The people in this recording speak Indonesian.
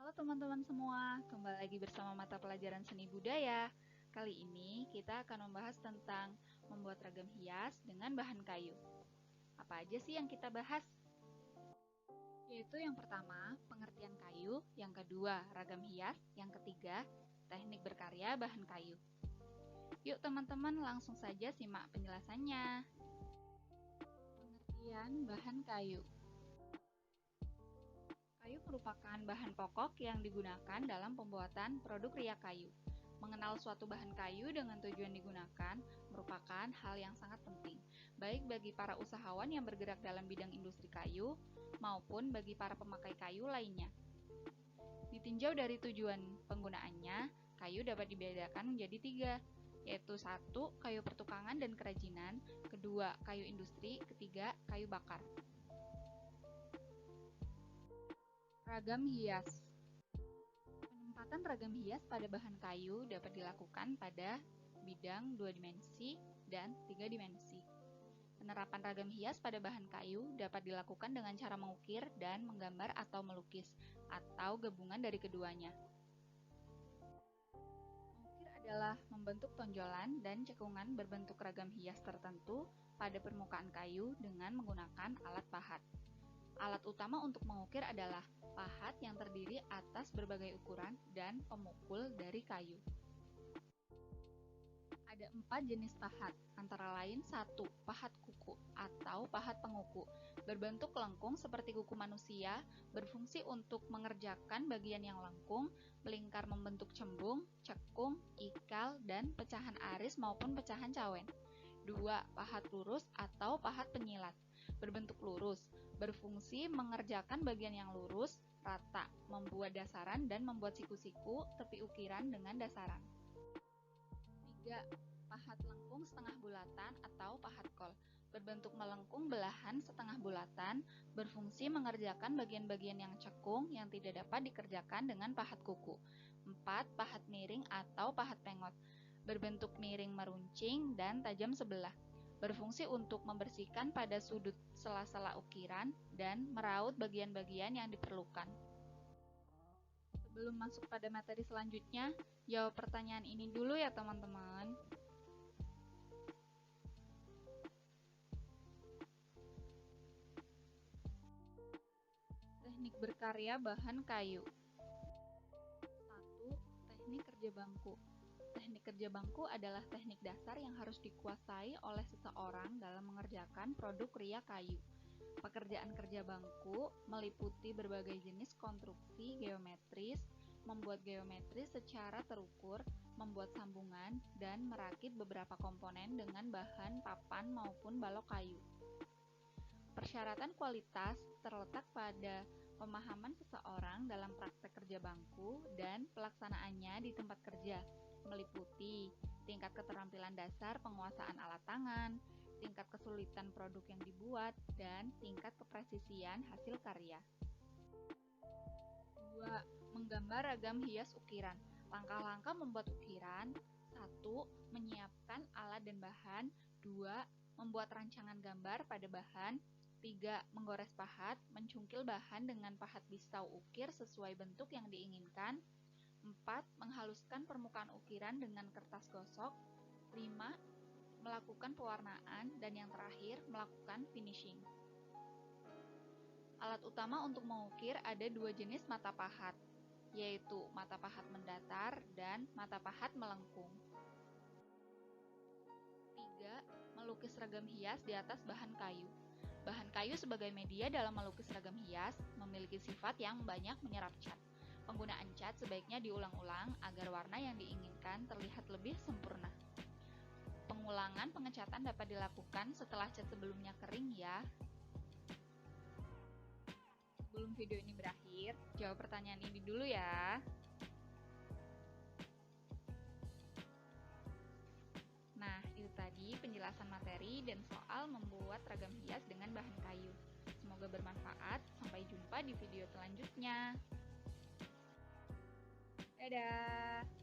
Halo teman-teman semua, kembali lagi bersama mata pelajaran seni budaya. Kali ini kita akan membahas tentang membuat ragam hias dengan bahan kayu. Apa aja sih yang kita bahas? Yaitu yang pertama, pengertian kayu, yang kedua, ragam hias, yang ketiga, teknik berkarya bahan kayu. Yuk teman-teman langsung saja simak penjelasannya. Pengertian bahan kayu. Kayu merupakan bahan pokok yang digunakan dalam pembuatan produk riak kayu. Mengenal suatu bahan kayu dengan tujuan digunakan merupakan hal yang sangat penting, baik bagi para usahawan yang bergerak dalam bidang industri kayu, maupun bagi para pemakai kayu lainnya. Ditinjau dari tujuan penggunaannya, kayu dapat dibedakan menjadi tiga, yaitu satu, kayu pertukangan dan kerajinan, kedua, kayu industri, ketiga, kayu bakar. Ragam hias. Penempatan ragam hias pada bahan kayu dapat dilakukan pada bidang 2 dimensi dan 3 dimensi. Penerapan ragam hias pada bahan kayu dapat dilakukan dengan cara mengukir dan menggambar atau melukis, atau gabungan dari keduanya. Mengukir adalah membentuk tonjolan dan cekungan berbentuk ragam hias tertentu pada permukaan kayu dengan menggunakan alat pahat. Alat utama untuk mengukir adalah pahat yang terdiri atas berbagai ukuran dan pemukul dari kayu. Ada 4 jenis pahat, antara lain 1. Pahat kuku atau pahat penguku, berbentuk lengkung seperti kuku manusia, berfungsi untuk mengerjakan bagian yang lengkung, melingkar membentuk cembung, cekung, ikal, dan pecahan aris maupun pecahan cawen. 2. Pahat lurus atau pahat penyilat, berbentuk lurus, berfungsi mengerjakan bagian yang lurus, rata, membuat dasaran dan membuat siku-siku tepi ukiran dengan dasaran. 3. Pahat lengkung setengah bulatan atau pahat kol, berbentuk melengkung belahan setengah bulatan, berfungsi mengerjakan bagian-bagian yang cekung yang tidak dapat dikerjakan dengan pahat kuku. 4. Pahat miring atau pahat pengot, berbentuk miring meruncing dan tajam sebelah, berfungsi untuk membersihkan pada sudut sela-sela ukiran dan meraut bagian-bagian yang diperlukan. Sebelum masuk pada materi selanjutnya, jawab pertanyaan ini dulu ya teman-teman. Teknik berkarya bahan kayu. 1. Teknik kerja bangku. Teknik kerja bangku adalah teknik dasar yang harus dikuasai oleh seseorang dalam mengerjakan produk riak kayu. Pekerjaan kerja bangku meliputi berbagai jenis konstruksi geometris, membuat geometris secara terukur, membuat sambungan, dan merakit beberapa komponen dengan bahan papan maupun balok kayu. Persyaratan kualitas terletak pada pemahaman seseorang dalam praktek kerja bangku dan pelaksanaannya di tempat kerja, meliputi tingkat keterampilan dasar penguasaan alat tangan, tingkat kesulitan produk yang dibuat, dan tingkat kepresisian hasil karya. 2. Menggambar ragam hias ukiran. Langkah-langkah membuat ukiran. 1. Menyiapkan alat dan bahan. 2. Membuat rancangan gambar pada bahan. 3. Menggores pahat, mencungkil bahan dengan pahat pisau ukir sesuai bentuk yang diinginkan. 4. Menghaluskan permukaan ukiran dengan kertas gosok. 5. Melakukan pewarnaan, dan yang terakhir, melakukan finishing. Alat utama untuk mengukir ada 2 jenis mata pahat, yaitu mata pahat mendatar dan mata pahat melengkung. 3. Melukis ragam hias di atas bahan kayu. Bahan kayu sebagai media dalam melukis ragam hias memiliki sifat yang banyak menyerap cat. Penggunaan cat sebaiknya diulang-ulang agar warna yang diinginkan terlihat lebih sempurna. Pengulangan pengecatan dapat dilakukan setelah cat sebelumnya kering ya. Sebelum video ini berakhir, jawab pertanyaan ini dulu ya. Nah, itu tadi penjelasan materi dan soal membuat ragam hias dengan bahan kayu. Semoga bermanfaat. Sampai jumpa di video selanjutnya. Dadah!